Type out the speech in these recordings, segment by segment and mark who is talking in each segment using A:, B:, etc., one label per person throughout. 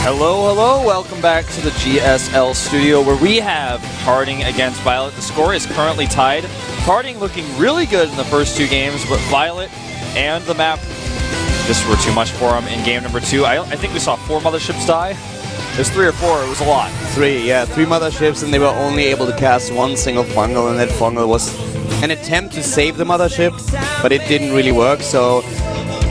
A: Hello, hello, welcome back to the GSL studio where we have PartinG against viOLet. The score is currently tied. PartinG looking really good in the first two games, but viOLet and the map just were too much for him in game number 2. I think we saw 4 motherships die. There's 3 or 4, it was a lot.
B: 3, yeah, 3 motherships, and they were only able to cast one single fungal, and that fungal was an attempt to save the mothership, but it didn't really work, so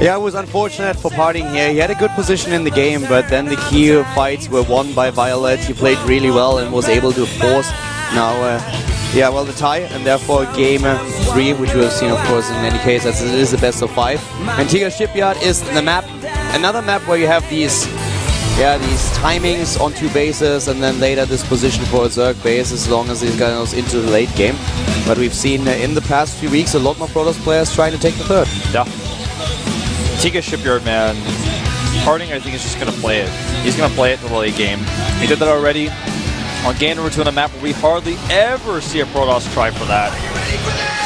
B: yeah, it was unfortunate for PartinG here. He had a good position in the game, but then the key fights were won by viOLet. He played really well and was able to force the tie, and therefore game 3, which we have seen, of course, in any case, as it is the best of 5. Antigua Shipyard is the map, another map where you have these timings on 2 bases, and then later this position for a Zerg base as long as it goes into the late game. But we've seen in the past few weeks a lot more Protoss players trying to take the third.
A: Yeah. Antigua Shipyard, man. PartinG, I think, is just going to play it. He's going to play it in the late game. He did that already on game number 2 on a map where we hardly ever see a Protoss try for that.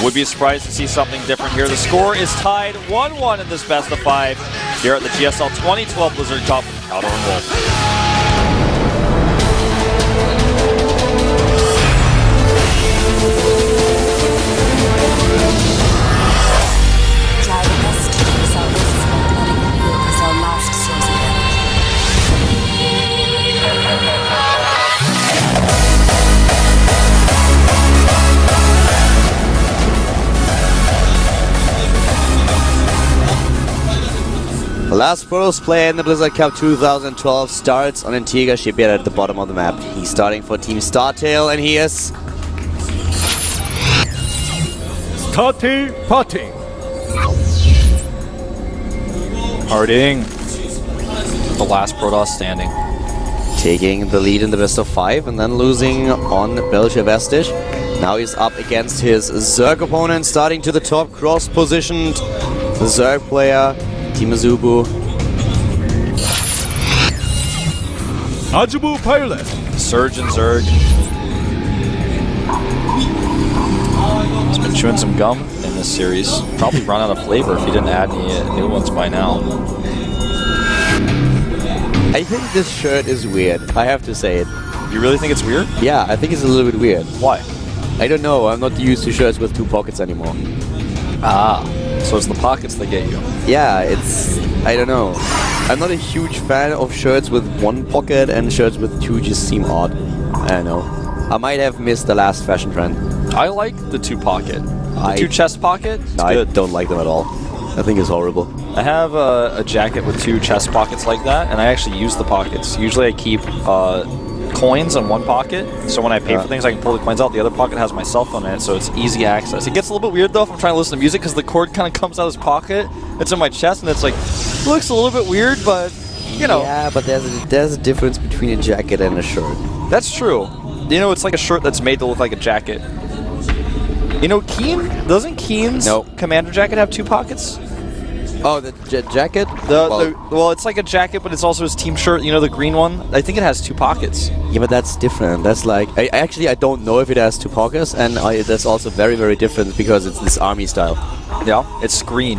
A: Would be surprised to see something different here. The score is tied 1-1 in this best of 5 here at the GSL 2012 Blizzard Cup. Out on Wolf.
B: The last Protoss player in the Blizzard Cup 2012 starts on Antigua Shipyard at the bottom of the map. He's starting for Team Startail, and he is
C: PartinG.
A: The last Protoss standing.
B: Taking the lead in the best of 5 and then losing on Belcher Vestige. Now he's up against his Zerg opponent, starting to the top, cross-positioned. The Zerg player, Team Azubu.
C: Azubu Pilot.
A: Surge and Zerg. He's been chewing some gum in this series. Probably run out of flavor if he didn't add any new ones by now.
B: I think this shirt is weird. I have to say it.
A: You really think it's weird?
B: Yeah, I think it's a little bit weird.
A: Why?
B: I don't know. I'm not used to shirts with 2 pockets anymore.
A: Ah. So it's the pockets that get you.
B: Yeah, I don't know. I'm not a huge fan of shirts with 1 pocket, and shirts with 2 just seem odd. I don't know. I might have missed the last fashion trend.
A: I like the 2 pocket. The 2 chest pocket?
B: I don't like them at all. I think it's horrible.
A: I have a jacket with 2 chest pockets like that, and I actually use the pockets. Usually I keep coins in 1 pocket, so when I pay for things I can pull the coins out. The other pocket has my cell phone in it, so it's easy access. It gets a little bit weird though if I'm trying to listen to music, because the cord kind of comes out of this pocket. It's in my chest, and it's like, looks a little bit weird, but you know.
B: Yeah, but there's a difference between a jacket and a shirt.
A: That's true. You know, it's like a shirt that's made to look like a jacket. You know, doesn't Keen's commander jacket have 2 pockets?
B: Oh, the jacket?
A: Well, it's like a jacket, but it's also his team shirt. You know, the green one? I think it has 2 pockets.
B: Yeah, but that's different. That's like... I don't know if it has 2 pockets, and that's also very, very different because it's this army style.
A: Yeah, it's green.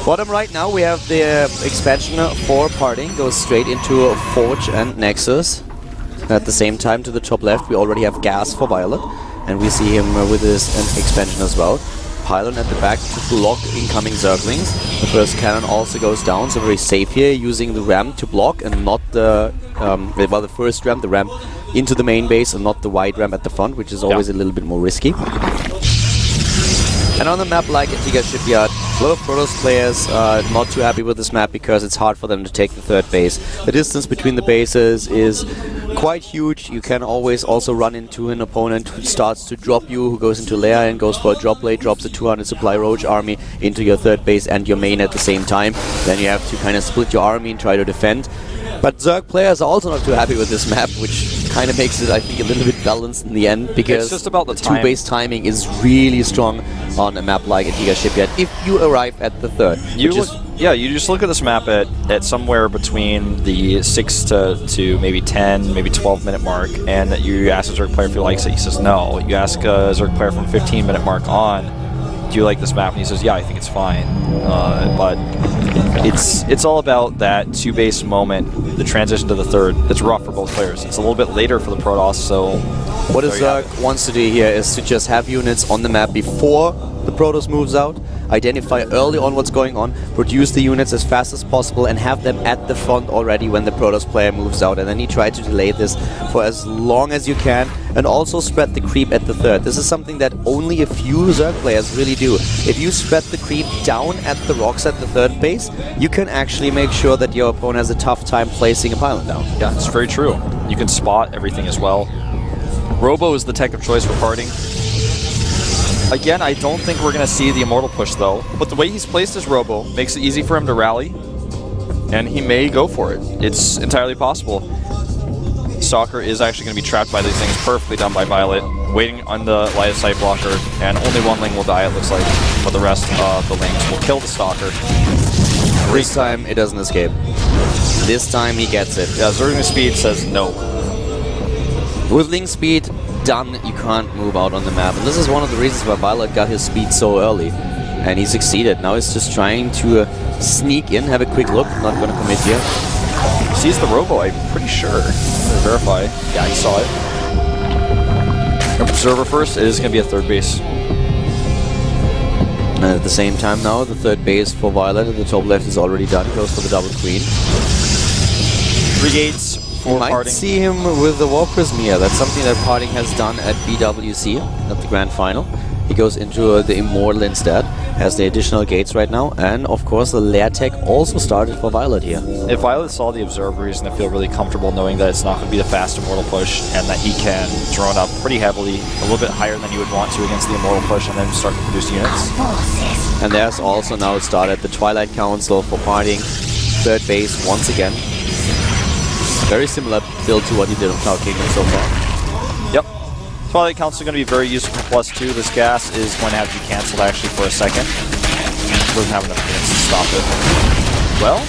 B: Bottom right now, we have the expansion for PartinG. Goes straight into Forge and Nexus. At the same time, to the top left, we already have Gas for viOLet. And we see him with his expansion as well. Pylon at the back to block incoming Zerglings. The first cannon also goes down, so very safe here, using the ramp to block and not the the first ramp, the ramp into the main base, and not the wide ramp at the front, which is always a little bit more risky. And on a map like Antigua Shipyard, a lot of Protoss players are not too happy with this map because it's hard for them to take the third base. The distance between the bases is quite huge. You can always also run into an opponent who starts to drop you, who goes into lair and goes for a drop blade, drops a 200 supply roach army into your third base and your main at the same time. Then you have to kind of split your army and try to defend. But Zerg players are also not too happy with this map, which kind of makes it, I think, a little bit balanced in the end, because
A: it's just about the
B: 2-base timing is really strong on a map like Antigua Shipyard if you arrive at the third.
A: You just look at this map at somewhere between the 6 to maybe 10, maybe 12-minute mark, and you ask a Zerg player if he likes it. He says no. You ask a Zerg player from 15-minute mark on, do you like this map? And he says, yeah, I think it's fine. But It's all about that 2-base moment, the transition to the third. It's rough for both players. It's a little bit later for the Protoss, so...
B: What Zerg wants to do here is to just have units on the map before the Protoss moves out, identify early on what's going on, produce the units as fast as possible, and have them at the front already when the Protoss player moves out. And then you try to delay this for as long as you can, and also spread the creep at the third. This is something that only a few Zerg players really do. If you spread the creep down at the rocks at the third base, you can actually make sure that your opponent has a tough time placing a pylon down.
A: Yeah, it's very true. You can spot everything as well. Robo is the tech of choice for PartinG. Again, I don't think we're going to see the Immortal push, though. But the way he's placed his Robo makes it easy for him to rally. And he may go for it. It's entirely possible. Stalker is actually going to be trapped by these things. Perfectly done by viOLet. Waiting on the line of sight blocker. And only one Ling will die, it looks like. But the rest of the Lings will kill the Stalker.
B: This time, it doesn't escape. This time, he gets it.
A: Yeah, Zergling Speed says no.
B: With Ling Speed done, you can't move out on the map. And this is one of the reasons why viOLet got his speed so early. And he succeeded. Now he's just trying to sneak in, have a quick look. Not going to commit here.
A: Sees the Robo, I'm pretty sure. I'm going to verify. Yeah, he saw it. Observer first, it is going to be a third base.
B: And at the same time now, the third base for viOLet at the top left is already done. Goes for the double queen.
A: 3 gates.
B: You might see him with the War Prism here. That's something that PartinG has done at BWC, at the Grand Final. He goes into the Immortal instead, has the additional gates right now, and of course the lair tech also started for viOLet here.
A: If viOLet saw the Observer, he's going to feel really comfortable knowing that it's not going to be the fast Immortal push, and that he can drone up pretty heavily, a little bit higher than you would want to against the Immortal push, and then start to produce units.
B: And there's also now started the Twilight Council for PartinG, third base once again. Very similar build to what he did on Cloud Kingdom so far.
A: Yep. Twilight Council is going to be very useful for +2. This gas is going to have to be cancelled actually for a second. Doesn't have enough units to stop it. Well,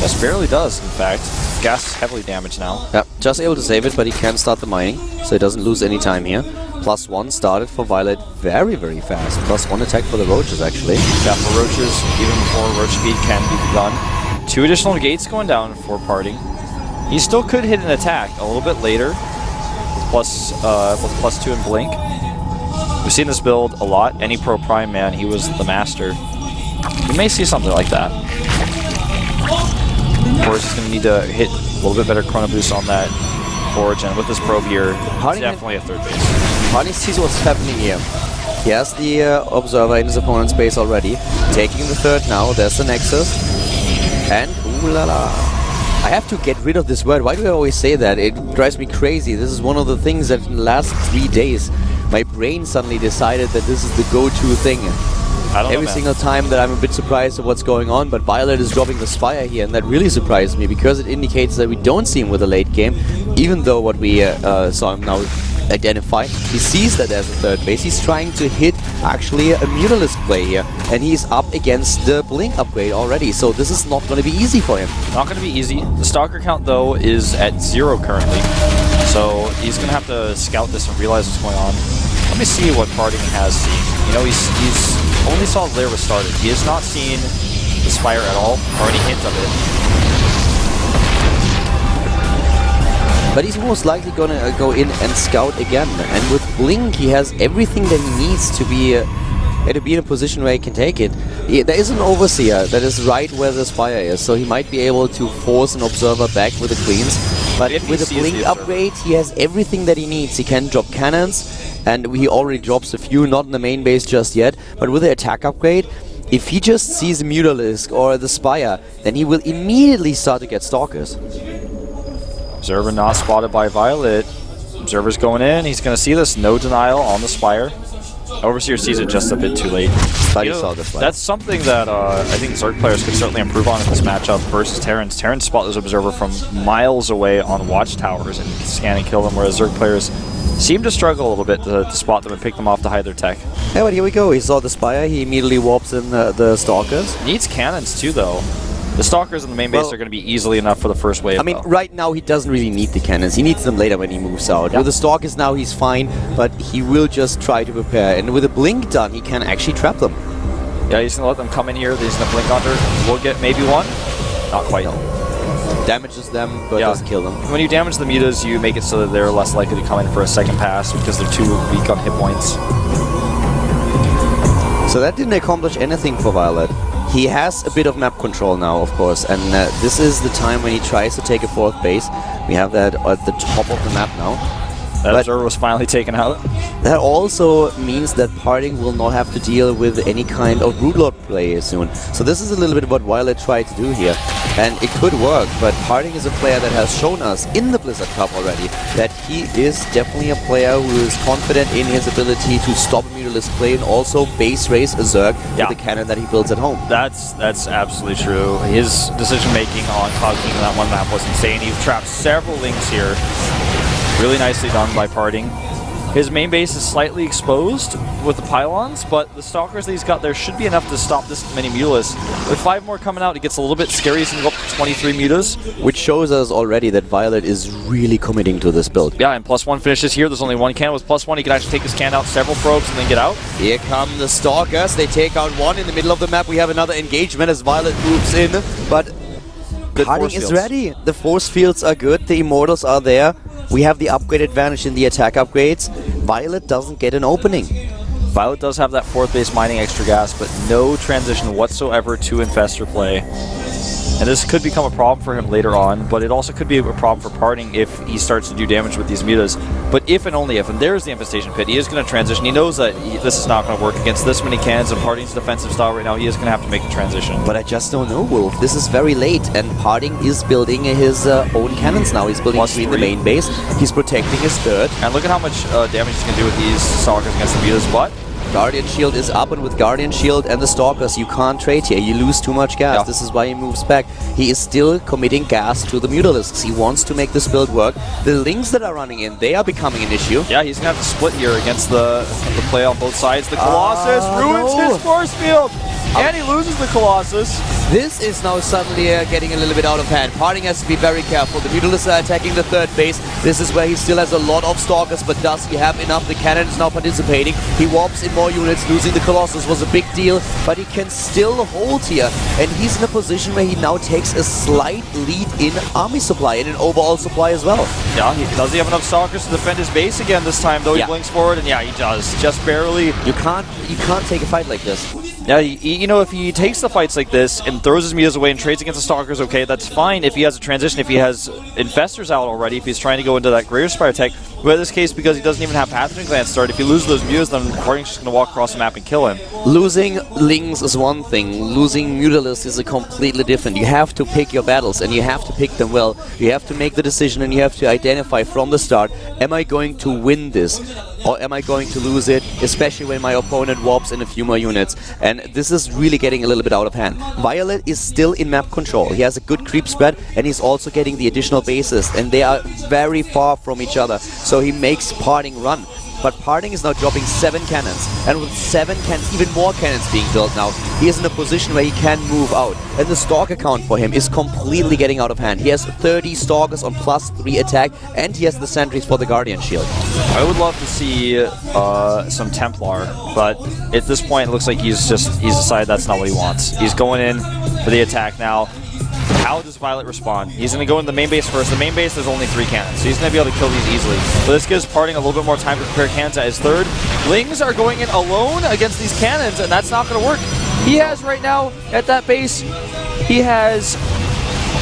A: just barely does, in fact. Gas is heavily damaged now.
B: Yep, just able to save it, but he can start the mining, so he doesn't lose any time here. +1 started for viOLet very, very fast. +1 attack for the Roaches, actually.
A: Yeah, for Roaches, even before Roach speed can be begun. 2 additional gates going down for PartinG. He still could hit an attack a little bit later with +2 and Blink. We've seen this build a lot. Any Pro Prime man, he was the master. We may see something like that. Of course, he's going to need to hit a little bit better Chrono Boost on that Forge, and with this probe here, it's definitely a third base.
B: PartinG sees what's happening here. He has the Observer in his opponent's base already. Taking the third now, there's the Nexus. And ooh la la. I have to get rid of this word. Why do I always say that? It drives me crazy. This is one of the things that in the last 3 days, my brain suddenly decided that this is the go-to thing. Every single time that I'm a bit surprised at what's going on, but viOLet is dropping the Spire here, and that really surprised me because it indicates that we don't see him with a late game, even though what we saw him now identify. He sees that there's a third base. He's trying to hit actually a Mutalisk play here, and he's up against the Blink upgrade already, so this is not going to be easy for him.
A: Not going to be easy. The Stalker count, though, is at 0 currently, so he's going to have to scout this and realize what's going on. Let me see what PartinG has seen. You know, he's only saw Lair was started. He has not seen the Spire at all, or any hint of it.
B: But he's most likely going to go in and scout again. And with Blink, he has everything that he needs to be in a position where he can take it. There is an Overseer that is right where the Spire is, so he might be able to force an Observer back with the Queens. But with the Blink upgrade, he has everything that he needs. He can drop cannons, and he already drops a few, not in the main base just yet. But with the attack upgrade, if he just sees the Mutalisk or the Spire, then he will immediately start to get Stalkers.
A: Observer not spotted by viOLet. Observer's going in. He's going to see this. No denial on the Spire. Overseer sees it just a bit too late.
B: You know,
A: that's something that I think Zerg players could certainly improve on in this matchup versus Terrans. Terrans spot this Observer from miles away on watchtowers and scan and kill them, whereas Zerg players seem to struggle a little bit to spot them and pick them off to hide their tech.
B: Yeah, but here we go. He saw the Spire. He immediately warps in the Stalkers.
A: Needs cannons too, though. The Stalkers in the main base are going to be easily enough for the first wave.
B: I mean, right now he doesn't really need the cannons. He needs them later when he moves out. Yep. With the Stalkers now he's fine, but he will just try to prepare. And with a Blink done, he can actually trap them.
A: Yeah, he's going to let them come in here. He's going to blink under. We'll get maybe one. Not quite.
B: No. Damages them, but doesn't kill them.
A: When you damage the mutas, you make it so that they're less likely to come in for a second pass because they're too weak on hit points.
B: So that didn't accomplish anything for viOLet. He has a bit of map control now, of course, and this is the time when he tries to take a 4th base. We have that at the top of the map now.
A: That observer was finally taken out.
B: That also means that PartinG will not have to deal with any kind of Broodlord play soon. So this is a little bit what viOLet tried to do here. And it could work, but PartinG is a player that has shown us in the Blizzard Cup already that he is definitely a player who is confident in his ability to stop a Mutalisk play and also base race a Zerg with the cannon that he builds at home.
A: That's absolutely true. His decision making on Cloud King on that one map was insane. He trapped several Lings here. Really nicely done by PartinG. His main base is slightly exposed with the pylons, but the Stalkers that he's got there should be enough to stop this many Mutalisks. With 5 more coming out, it gets a little bit scary. He's going to go up to 23 Mutas.
B: Which shows us already that viOLet is really committing to this build.
A: Yeah, and +1 finishes here. There's only 1 cannon. With +1, he can actually take this cannon out several probes and then get out.
B: Here come the Stalkers. They take out 1 in the middle of the map. We have another engagement as viOLet moves in, but PartinG is ready. The force fields are good. The Immortals are there. We have the upgrade advantage in the attack upgrades. viOLet doesn't get an opening.
A: viOLet does have that 4th base mining extra gas, but no transition whatsoever to Infestor play. And this could become a problem for him later on, but it also could be a problem for PartinG if he starts to do damage with these mutas. But if and only if, and there's the Infestation Pit, he is going to transition. He knows that this is not going to work against this many cannons and PartinG's defensive style right now. He is going to have to make the transition.
B: But I just don't know, Wolf. This is very late, and PartinG is building his own cannons now. He's building 3 in the main base. He's protecting his 3rd.
A: And look at how much damage he's going to do with these Stalkers against the mutas, but
B: Guardian Shield is up, and with Guardian Shield and the Stalkers, you can't trade here. You lose too much gas. This is why he moves back. He is still committing gas to the Mutalisks. He wants to make this build work. The Lings that are running in, they are becoming an issue.
A: Yeah, he's going to have to split here against the play on both sides. The Colossus ruins his force field, and he loses the Colossus.
B: This is now suddenly getting a little bit out of hand. PartinG has to be very careful. The Mutalisks are attacking the 3rd base. This is where he still has a lot of Stalkers, but does he have enough? The cannon is now participating. He warps in more units. Losing the Colossus was a big deal, but he can still hold here. And he's in a position where he now takes a slight lead in army supply and in overall supply as well.
A: Yeah, does he have enough Stalkers to defend his base again this time, though? He blinks forward, and yeah, he does. Just barely.
B: You can't take a fight like this.
A: Yeah, you know, if he takes the fights like this and throws his mutas away and trades against the Stalkers, okay, that's fine. If he has a transition, if he has Infestors out already, if he's trying to go into that Greater Spire tech, but in this case, because he doesn't even have Pathogen Glance start, if he loses those mutas, then PartinG's just going to walk across the map and kill him.
B: Losing Lings is one thing. Losing Mutalisks is a completely different. You have to pick your battles, and you have to pick them well. You have to make the decision, and you have to identify from the start, am I going to win this? Or am I going to lose it, especially when my opponent warps in a few more units? And this is really getting a little bit out of hand. viOLet is still in map control. He has a good creep spread, and he's also getting the additional bases, and they are very far from each other. So he makes PartinG run. But PartinG is now dropping 7 cannons, and with 7 cannons, even more cannons being built now, he is in a position where he can move out. And the Stalker count for him is completely getting out of hand. He has 30 Stalkers on +3 attack, and he has the sentries for the Guardian Shield.
A: I would love to see some Templar, but at this point it looks like he's decided that's not what he wants. He's going in for the attack now. How does viOLet respond? He's going to go in the main base first. The main base, there's only 3 cannons, so he's going to be able to kill these easily. But this gives PartinG a little bit more time to prepare cannons at his 3rd. Lings are going in alone against these cannons, and that's not going to work. He has right now, at that base, he has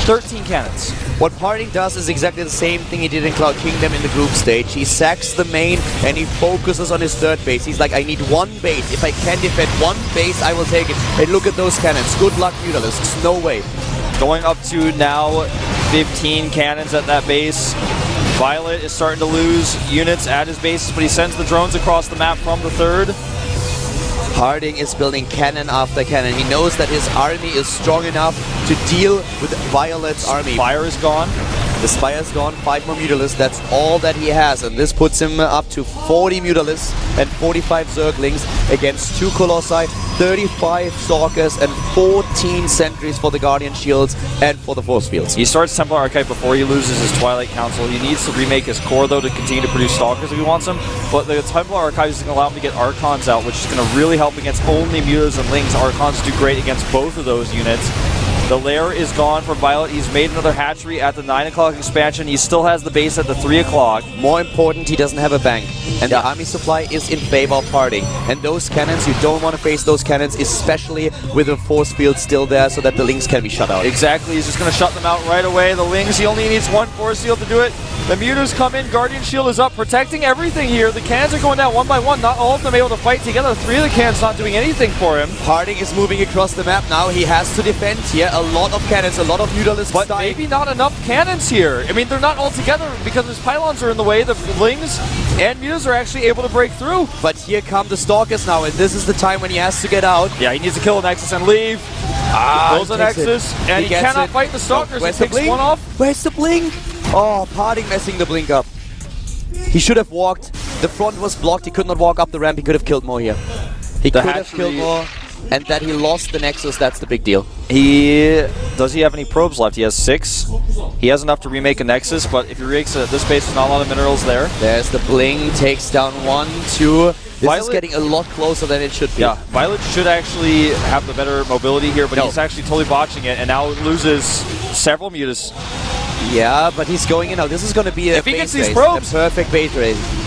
A: 13 cannons.
B: What PartinG does is exactly the same thing he did in Cloud Kingdom in the group stage. He sacks the main and he focuses on his 3rd base. He's like, I need 1 base. If I can defend 1 base, I will take it. And look at those cannons. Good luck, Mutalisks. No way.
A: Going up to now 15 cannons at that base. viOLet is starting to lose units at his bases, but he sends the drones across the map from the 3rd.
B: PartinG is building cannon after cannon. He knows that his army is strong enough to deal with viOLet's army.
A: Fire is gone.
B: The Spire's gone, 5 more Mutalisks, that's all that he has, and this puts him up to 40 Mutalisks and 45 Zerglings against 2 Colossi, 35 Stalkers, and 14 Sentries for the Guardian Shields and for the Force Fields.
A: He starts Templar Archive before he loses his Twilight Council. He needs to remake his core, though, to continue to produce Stalkers if he wants them, but the Templar Archive is going to allow him to get Archons out, which is going to really help against only Mutas and Lings. Archons do great against both of those units. The lair is gone for viOLet. He's made another hatchery at the 9 o'clock expansion. He still has the base at the 3 o'clock.
B: More important, he doesn't have a bank. And the army supply is in favor of PartinG. And those cannons, you don't want to face those cannons, especially with the force field still there so that the Lings can be shut out.
A: Exactly, he's just going to shut them out right away. The Lings, he only needs 1 force field to do it. The Mutas come in, Guardian Shield is up, protecting everything here. The cannons are going down 1 by 1, not all of them able to fight together. 3 of the cannons not doing anything for him.
B: PartinG is moving across the map now. He has to defend here. A lot of cannons, a lot of Mutalisks.
A: But maybe not enough cannons here. I mean, they're not all together because his pylons are in the way. The Lings and Mutas are actually able to break through.
B: But here come the Stalkers now, and this is the time when he has to get out.
A: Yeah, he needs to kill a Nexus and leave. Kills a Nexus, and he cannot fight the Stalkers.
B: Where's
A: he
B: the
A: takes
B: blink?
A: one off.
B: Where's the blink? Oh, PartinG messing the blink up. He should have walked. The front was blocked. He could not walk up the ramp. He could have killed more here. He could have killed more. And that he lost the Nexus, that's the big deal.
A: Does he have any probes left? He has 6. He has enough to remake a Nexus, but if he remakes it, this base, there's not a lot of minerals there.
B: There's the bling, takes down 1, 2. This is getting a lot closer than it should be.
A: Yeah, viOLet should actually have the better mobility here, but he's actually totally botching it, and now loses several Mutas.
B: Yeah, but he's going in now. This is going to be a
A: if he gets
B: base
A: these probes,
B: a perfect base race.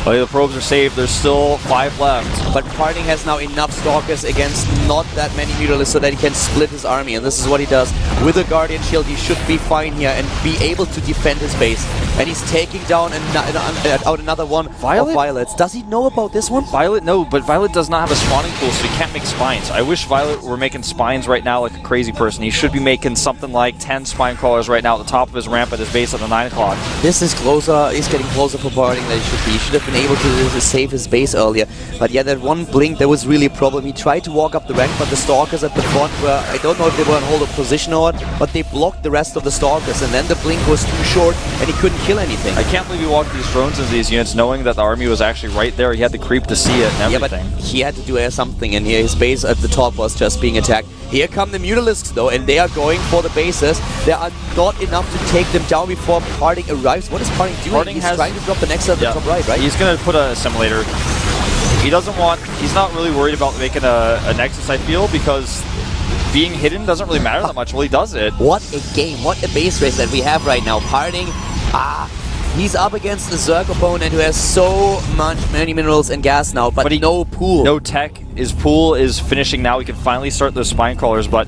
A: Oh, the probes are saved. There's still 5 left.
B: But PartinG has now enough Stalkers against not that many Mutalisks so that he can split his army. And this is what he does. With a Guardian Shield, he should be fine here and be able to defend his base. And he's taking down out another one of viOLets. Does he know about this one?
A: viOLet, no, but viOLet does not have a spawning pool, so he can't make spines. I wish viOLet were making spines right now like a crazy person. He should be making something like 10 spine crawlers right now at the top of his ramp at his base at the 9 o'clock.
B: This is closer. He's getting closer for PartinG than he should be. He should have been able to save his base earlier. But yeah, that one blink, there was really a problem. He tried to walk up the rank, but the Stalkers at the front were, I don't know if they were on hold of position or what, but they blocked the rest of the Stalkers, and then the blink was too short, and he couldn't kill anything.
A: I can't believe he walked these drones into these units knowing that the army was actually right there. He had to creep to see it and everything.
B: Yeah, but he had to do something, and here his base at the top was just being attacked. Here come the Mutalisks though, and they are going for the bases. There are not enough to take them down before PartinG arrives. What is PartinG doing? He's trying to drop the Nexus at the top right?
A: He's going to put a assimilator. He doesn't want, he's not really worried about making a Nexus, I feel, because being hidden doesn't really matter that much. Well, he does it.
B: What a game, what a base race that we have right now. PartinG, he's up against the Zerg opponent who has so many minerals and gas now, but no pool.
A: No tech. His pool is finishing now. He can finally start those spine crawlers, but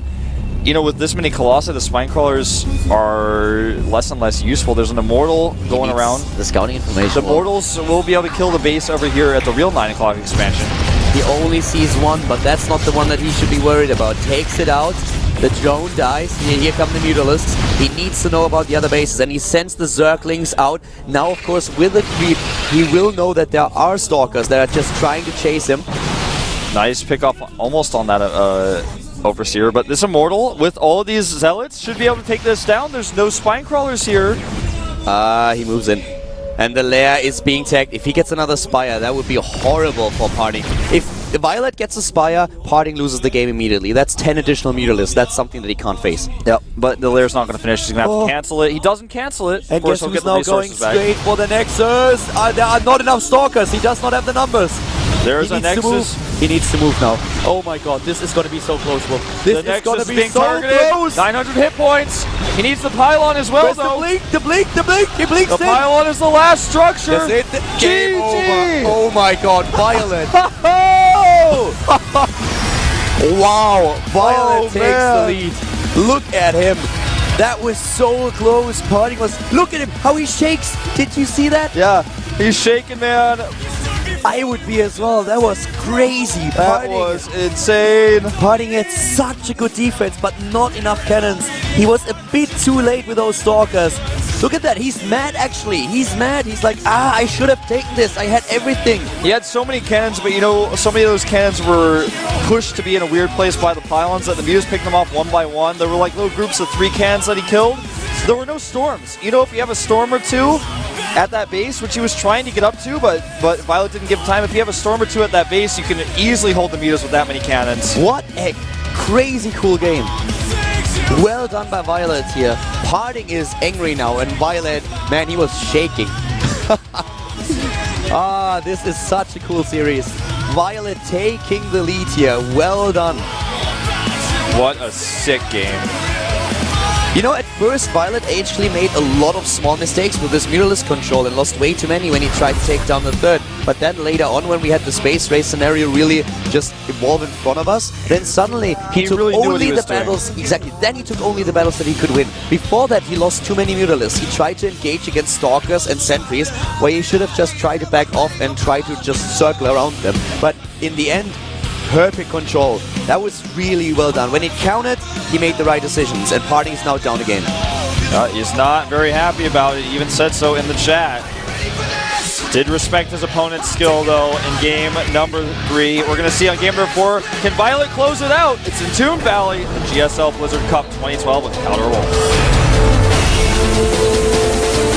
A: you know, with this many Colossi, the spine crawlers are less and less useful. There's an Immortal going around.
B: The scouting information.
A: The Immortals will be able to kill the base over here at the real 9 o'clock expansion.
B: He only sees one, but that's not the one that he should be worried about. Takes it out. The drone dies. Here come the Mutalisks. He needs to know about the other bases, and he sends the Zerglings out. Now, of course, with the creep, he will know that there are Stalkers that are just trying to chase him.
A: Nice pick up almost on that Overseer, but this Immortal, with all of these Zealots, should be able to take this down. There's no spine crawlers here.
B: He moves in. And the lair is being tagged. If he gets another Spire, that would be horrible for PartinG. If viOLet gets a Spire, PartinG loses the game immediately. That's 10 additional Mutalisks. That's something that he can't face.
A: Yep, but the lair's not going to finish. He's going to have to cancel it. He doesn't cancel it.
B: And guess who's now going straight for the Nexus? There are not enough Stalkers. He does not have the numbers.
A: There's a Nexus.
B: He needs to move now. Oh my god, this is going to be so close, Wolf. This is going to be
A: being
B: so
A: targeted.
B: close.
A: 900 hit points. He needs the pylon as well, though.
B: The blink. He blinks
A: the pylon is the last structure.
B: That's it. Game over. Oh my god, viOLet. Wow, viOLet takes the lead. Look at him. That was so close. PartinG was... Look at him, how he shakes. Did you see that?
A: Yeah, he's shaking, man.
B: I would be as well. That was crazy.
A: That was insane.
B: PartinG had such a good defense, but not enough cannons. He was a bit too late with those Stalkers. Look at that. He's mad, actually. He's mad. He's like, I should have taken this. I had everything.
A: He had so many cannons, but you know, so many of those cannons were pushed to be in a weird place by the pylons that the Mutas picked them off one by one. There were like little groups of 3 cannons that he killed. there were no storms. You know, if you have a storm or two at that base, which he was trying to get up to, but viOLet didn't give him time. If you have a storm or two at that base, you can easily hold the meters with that many cannons.
B: What a crazy cool game. Well done by viOLet here. PartinG is angry now, and viOLet, man, he was shaking. This is such a cool series. viOLet taking the lead here. Well done.
A: What a sick game.
B: You know, at first, viOLet actually made a lot of small mistakes with this mirrorless control and lost way too many when he tried to take down the third. But then later on, when we had the space race scenario really just evolve in front of us, then suddenly he took
A: really knew what
B: only
A: he
B: the
A: was doing.
B: battles. Exactly. Then he took only the battles that he could win. Before that, he lost too many mirrorless. He tried to engage against stalkers and sentries, where he should have just tried to back off and try to just circle around them. But in the end, perfect control. That was really well done. When it counted, he made the right decisions, and PartinG is now down again.
A: He's not very happy about it. He even said so in the chat. Did respect his opponent's skill, though, in game number 3. We're going to see on game number 4, can viOLet close it out? It's in Toon Valley, the GSL Blizzard Cup 2012 with Counter Wolf.